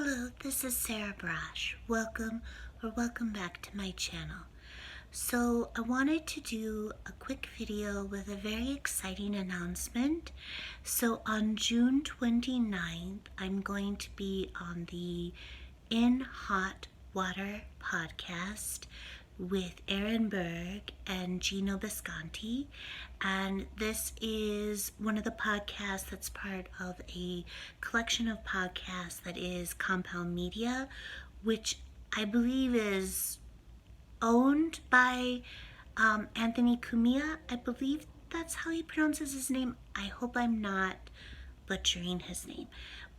Hello, this is Sarah Brash. Welcome back to my channel. So I wanted to do a quick video with a very exciting announcement. So on June 29th, I'm going to be on the In Hot Water podcast with Berg and Geno Bisconte, and this is one of the podcasts that's part of a collection of podcasts that is Compound Media, which I believe is owned by Anthony Cumia. I believe that's how he pronounces his name. I hope I'm not butchering his name.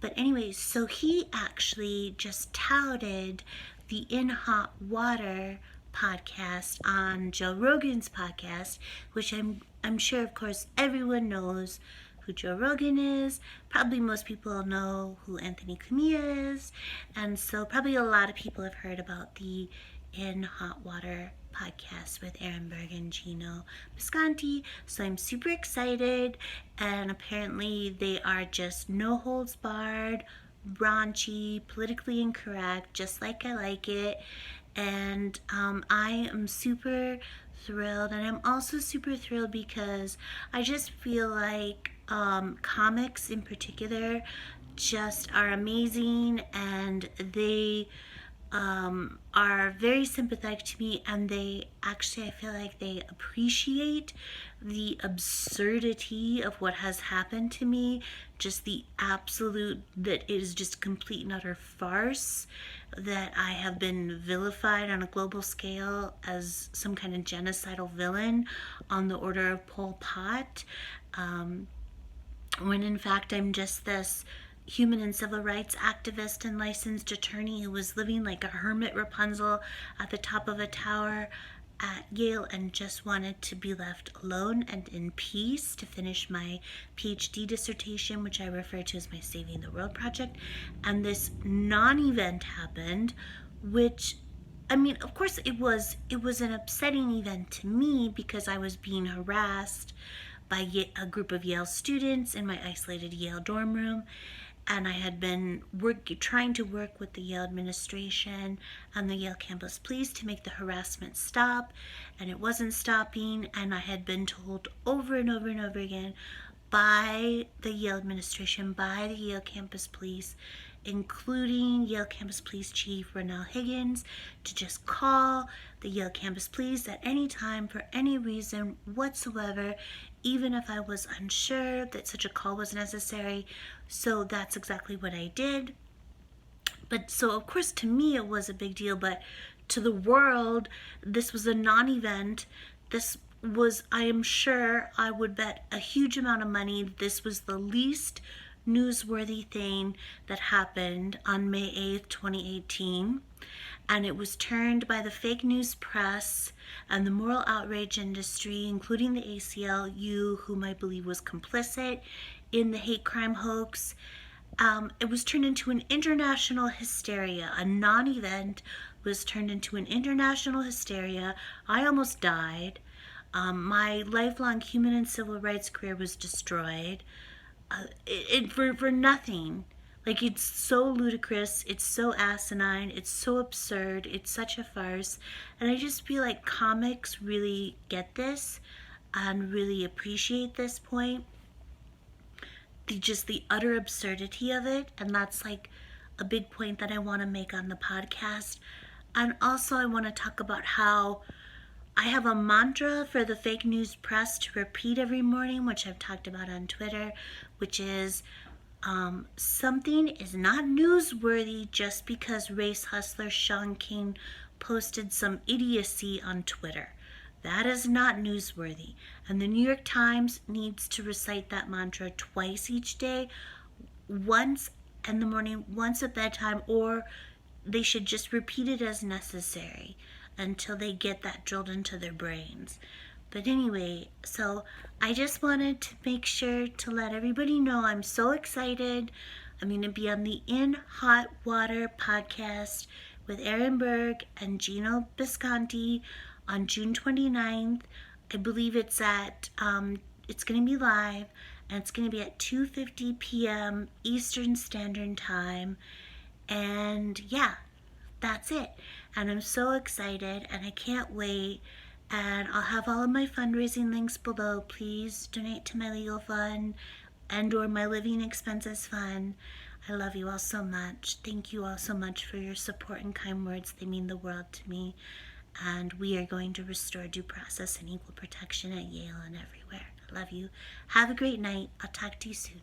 But anyways, so he actually just touted the In Hot Water podcast on Joe Rogan's podcast, which I'm sure, of course, everyone knows who Joe Rogan is. Probably most people know who Anthony Cumia is, and so probably a lot of people have heard about the In Hot Water podcast with Berg and Geno Bisconte. So I'm super excited, and apparently they are just no holds barred, raunchy, politically incorrect, just like I like it. And I am super thrilled, and I'm also super thrilled because I just feel like comics in particular just are amazing, and they are very sympathetic to me, and they actually, I feel like they appreciate the absurdity of what has happened to me, just the absolute, that it is just complete and utter farce, that I have been vilified on a global scale as some kind of genocidal villain on the order of Pol Pot, when in fact I'm just this human and civil rights activist and licensed attorney who was living like a hermit Rapunzel at the top of a tower at Yale and just wanted to be left alone and in peace to finish my PhD dissertation, which I refer to as my Saving the World project. And this non-event happened, which, I mean, of course it was an upsetting event to me because I was being harassed by a group of Yale students in my isolated Yale dorm room. And I had been trying to work with the Yale administration and the Yale campus police to make the harassment stop, and it wasn't stopping. And I had been told over and over and over again by the Yale administration, by the Yale campus police, including Yale campus police chief Ronell Higgins, to just call the Yale campus police at any time for any reason whatsoever, even if I was unsure that such a call was necessary. So that's exactly what I did. But so of course to me it was a big deal, but to the world this was a non-event. This was, I am sure, I would bet a huge amount of money, this was the least newsworthy thing that happened on May 8th, 2018. And it was turned by the fake news press and the moral outrage industry, including the ACLU, whom I believe was complicit in the hate crime hoax. It was turned into an international hysteria. A non-event was turned into an international hysteria. I almost died. My lifelong human and civil rights career was destroyed for nothing. Like, it's so ludicrous, it's so asinine, it's so absurd, it's such a farce. And I just feel like comics really get this and really appreciate this point. The utter absurdity of it, and that's like a big point that I want to make on the podcast. And also I want to talk about how I have a mantra for the fake news press to repeat every morning, which I've talked about on Twitter, which is something is not newsworthy just because race hustler Sean King posted some idiocy on Twitter. That is not newsworthy. And the New York Times needs to recite that mantra twice each day, once in the morning, once at bedtime, or they should just repeat it as necessary until they get that drilled into their brains. But anyway, so I just wanted to make sure to let everybody know I'm so excited. I'm going to be on the In Hot Water podcast with Berg and Geno Bisconte on June 29th. I believe it's at, it's going to be live, and it's going to be at 2:50 p.m. Eastern Standard Time. And yeah, that's it. And I'm so excited and I can't wait. And I'll have all of my fundraising links below. Please donate to my legal fund and or my living expenses fund. I love you all so much. Thank you all so much for your support and kind words. They mean the world to me. And we are going to restore due process and equal protection at Yale and everywhere. I love you. Have a great night. I'll talk to you soon.